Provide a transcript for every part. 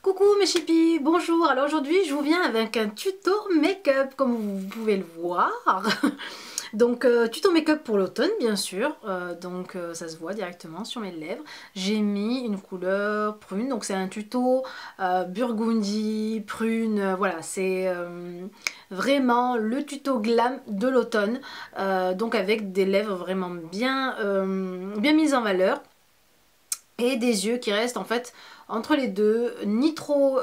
Coucou mes chippies, bonjour. Alors aujourd'hui je vous viens avec un tuto make-up comme vous pouvez le voir. Donc tuto make-up pour l'automne bien sûr, ça se voit directement sur mes lèvres. J'ai mis une couleur prune, donc c'est un tuto burgundy, prune, voilà c'est vraiment le tuto glam de l'automne. Donc avec des lèvres vraiment bien mises en valeur et des yeux qui restent en fait entre les deux, ni trop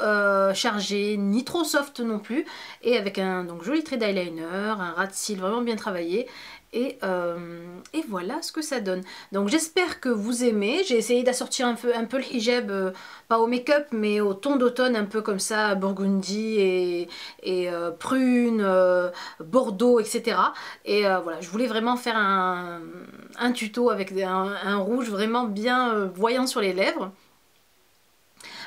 chargé, ni trop soft non plus, et avec un joli trait d'eyeliner, un ras de cils vraiment bien travaillé, et voilà ce que ça donne. Donc j'espère que vous aimez. J'ai essayé d'assortir un peu le hijab, pas au make-up mais au ton d'automne, un peu comme ça, burgundy et prune, bordeaux, etc. Et voilà, je voulais vraiment faire un tuto avec un rouge vraiment bien voyant sur les lèvres.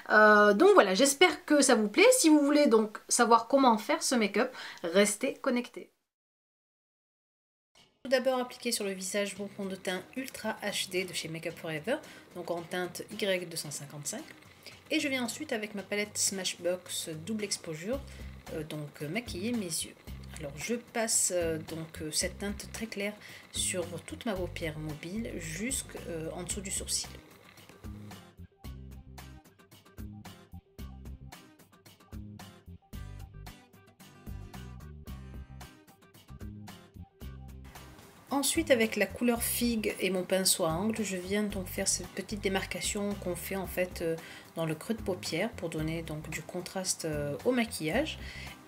Donc voilà, j'espère que ça vous plaît. Si vous voulez donc savoir comment faire ce make-up, restez connectés. Tout d'abord, appliquer sur le visage mon fond de teint Ultra HD de chez Makeup Forever, donc en teinte Y255. Et je viens ensuite avec ma palette Smashbox double exposure, maquiller mes yeux. Alors je passe cette teinte très claire sur toute ma paupière mobile jusqu'en dessous du sourcil. Ensuite, avec la couleur figue et mon pinceau à angle, je viens donc faire cette petite démarcation qu'on fait en fait dans le creux de paupière pour donner donc du contraste au maquillage.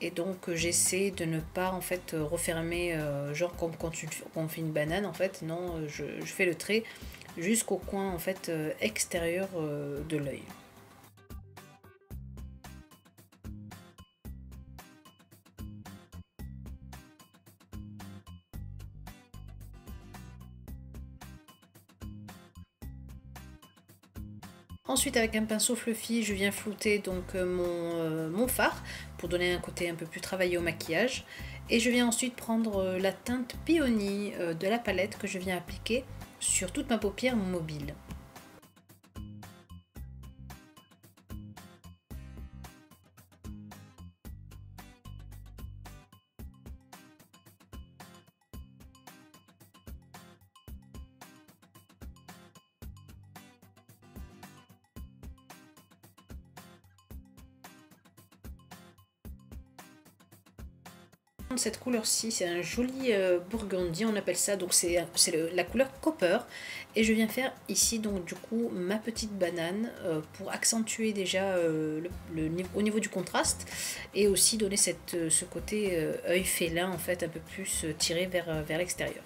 Et donc j'essaie de ne pas en fait refermer genre comme quand on fait une banane en fait. Non, je fais le trait jusqu'au coin en fait extérieur de l'œil. Ensuite, avec un pinceau fluffy, je viens flouter donc mon fard pour donner un côté un peu plus travaillé au maquillage. Et je viens ensuite prendre la teinte Peony de la palette que je viens appliquer sur toute ma paupière mobile. Cette couleur-ci, c'est un joli burgundy, on appelle ça, donc c'est la couleur copper. Et je viens faire ici donc du coup ma petite banane pour accentuer déjà au niveau du contraste et aussi donner ce côté œil félin en fait un peu plus tiré vers l'extérieur.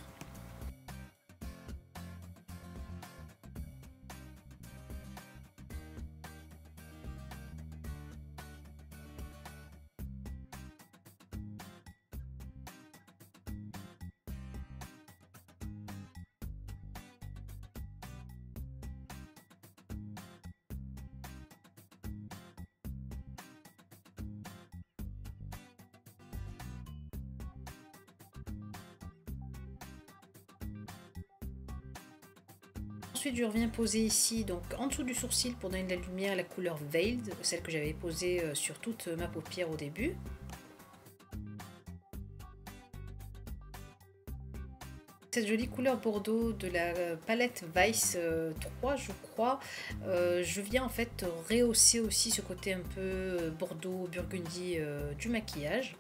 Ensuite, je reviens poser ici, donc en dessous du sourcil pour donner de la lumière, la couleur Veiled, celle que j'avais posée sur toute ma paupière au début. Cette jolie couleur bordeaux de la palette Vice 3 je crois, je viens en fait rehausser aussi ce côté un peu bordeaux burgundy du maquillage.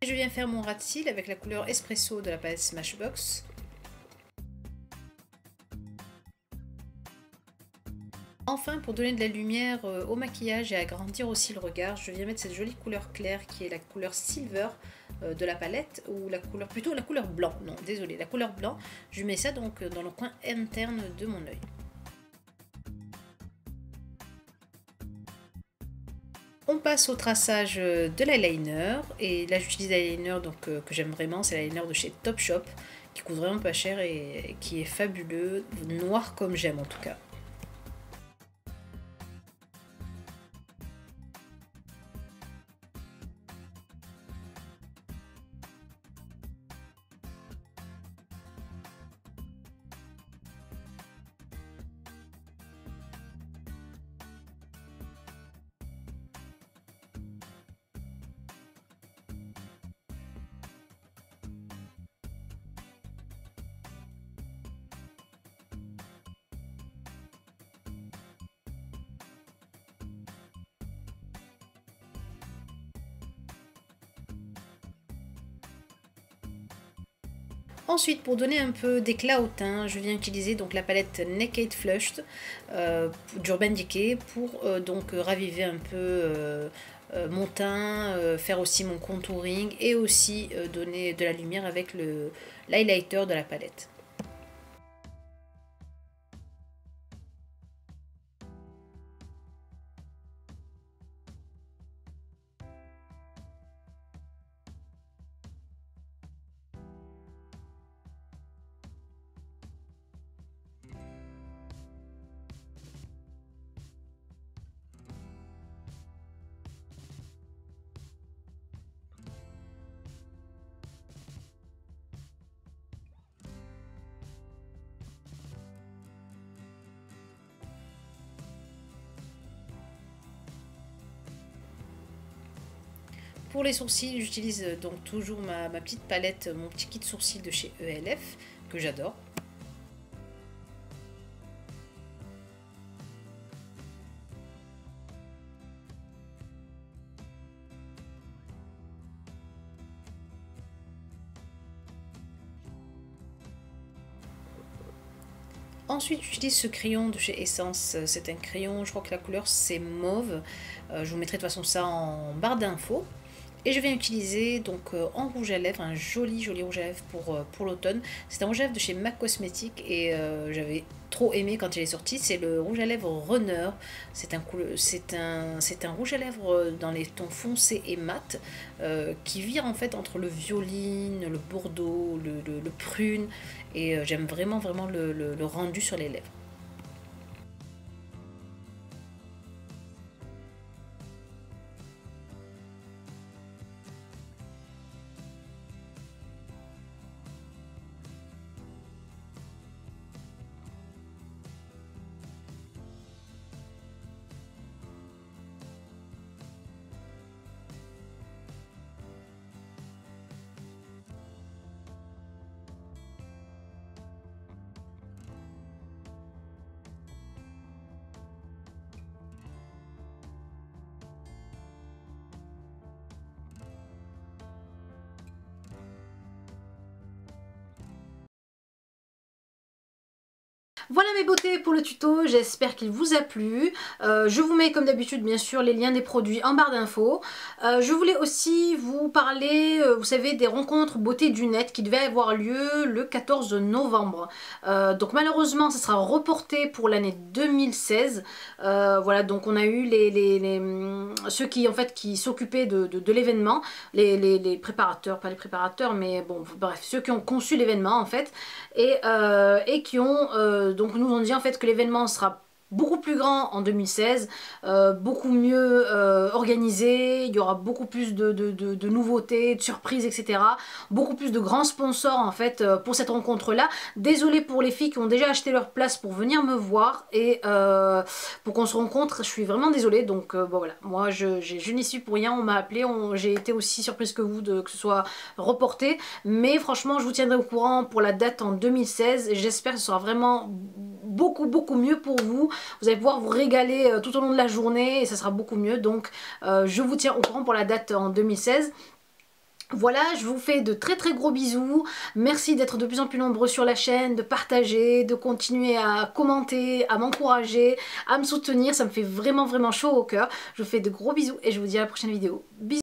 Je viens faire mon ras de cils avec la couleur Espresso de la palette Smashbox. Enfin, pour donner de la lumière au maquillage et agrandir aussi le regard, je viens mettre cette jolie couleur claire qui est la couleur Silver de la palette, ou plutôt la couleur blanc, non désolé, la couleur blanc. Je mets ça donc dans le coin interne de mon œil. On passe au traçage de l'eyeliner, et là j'utilise l'eyeliner que j'aime vraiment, c'est l'eyeliner de chez Topshop qui coûte vraiment pas cher et qui est fabuleux, noir comme j'aime en tout cas. Ensuite, pour donner un peu d'éclat au teint, je viens utiliser donc la palette Naked Flushed d'Urban Decay pour donc raviver un peu mon teint, faire aussi mon contouring et aussi donner de la lumière avec l'highlighter de la palette. Pour les sourcils, j'utilise donc toujours ma petite palette, mon petit kit sourcils de chez ELF, que j'adore. Ensuite, j'utilise ce crayon de chez Essence. C'est un crayon, je crois que la couleur c'est mauve. Je vous mettrai de toute façon ça en barre d'infos. Et je viens utiliser donc en rouge à lèvres, un joli rouge à lèvres pour l'automne. C'est un rouge à lèvres de chez MAC Cosmetics et j'avais trop aimé quand il est sorti. C'est le rouge à lèvres Runner. C'est un rouge à lèvres dans les tons foncés et mat qui vire en fait entre le violine, le bordeaux, le prune. Et j'aime vraiment le rendu sur les lèvres. Voilà mes beautés pour le tuto, j'espère qu'il vous a plu. Je vous mets comme d'habitude bien sûr les liens des produits en barre d'infos. Je voulais aussi vous parler, vous savez, des rencontres beauté du net qui devaient avoir lieu le 14 novembre. Donc malheureusement ça sera reporté pour l'année 2016. Voilà, donc on a eu ceux qui s'occupaient de l'événement, les préparateurs, pas les préparateurs mais bon bref, ceux qui ont conçu l'événement en fait et qui ont donc nous on dit en fait que l'événement sera beaucoup plus grand en 2016, beaucoup mieux organisé, il y aura beaucoup plus de nouveautés, de surprises, etc. Beaucoup plus de grands sponsors en fait pour cette rencontre là. Désolée pour les filles qui ont déjà acheté leur place pour venir me voir et pour qu'on se rencontre, je suis vraiment désolée. Donc bon voilà, moi je n'y suis pour rien, on m'a appelé, j'ai été aussi surprise que vous que ce soit reporté, mais franchement je vous tiendrai au courant pour la date en 2016 et j'espère que ce sera vraiment beaucoup mieux pour vous. Vous allez pouvoir vous régaler tout au long de la journée et ça sera beaucoup mieux. Donc je vous tiens au courant pour la date en 2016. Voilà, je vous fais de très gros bisous. Merci d'être de plus en plus nombreux sur la chaîne, de partager, de continuer à commenter, à m'encourager, à me soutenir. Ça me fait vraiment chaud au cœur. Je vous fais de gros bisous et je vous dis à la prochaine vidéo. Bisous.